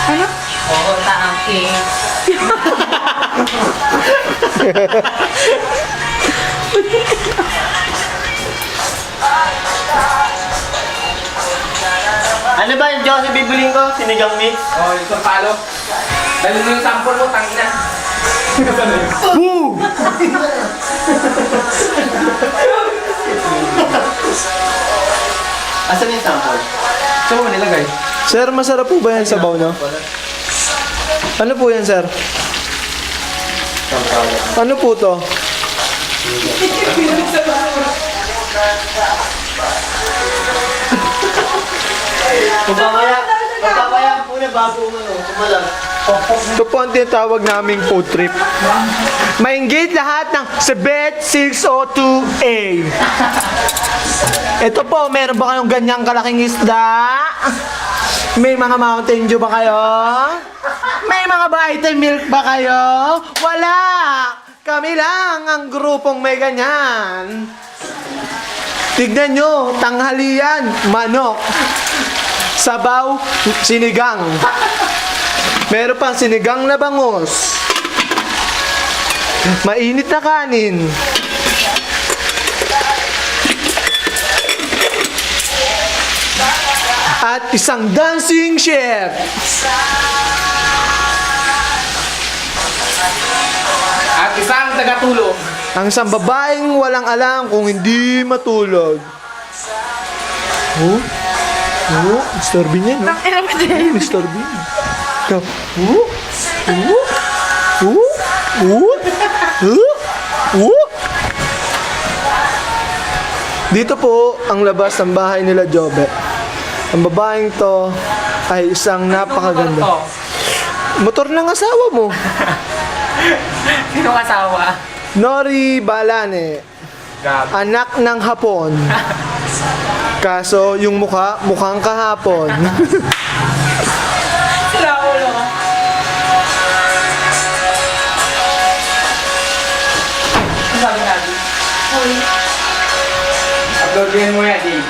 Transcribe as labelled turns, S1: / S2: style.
S1: Ano?
S2: Oo, taangking.
S3: Ano ba yung Joseph bibuling ko? Sinigang mix?
S4: Oh, yung sampalo. Dali mo yung sample mo, tangina.
S3: Boom! Asan yung sample?
S4: Saan mo nilagay?
S5: Sir, masarap po ba yan sabaw, no? Ano po yan, sir? Ano po to?
S3: Magpapaya po na bago kumalag.
S5: Ito po ang tinatawag naming food trip. Maingit lahat ng Sebet 602A. Ito po, meron ba kayong ganyang kalaking isda? May mga Mountain Dew ba kayo? May mga Vitamilk ba kayo? Wala! Kami lang ang grupong may ganyan. Tignan nyo, tanghalian, manok. Sabaw, sinigang. Meron pang sinigang na bangus. Mainit na kanin. At isang dancing chef.
S4: At isang tagatulong.
S5: Ang isang babaeng walang alam kung hindi matulog. Oh? Oh, Mr. Bean yan, no?
S1: Ano ba din?
S5: Mr. Bean. Ikaw, oh? Oh? Oh? Oh? Oh? Dito po ang labas ng bahay nila Jobe. Ang babaeng to ay isang napakaganda.
S4: Oh,
S5: Motor ng asawa mo.
S4: sino kasawa?
S5: Nori Balane.
S4: Grabe.
S5: Anak ng hapon. Kaso yung mukhang kahapon.
S2: Sila ulo.
S4: Ano sabi natin? Uploadin mo yan, Dave.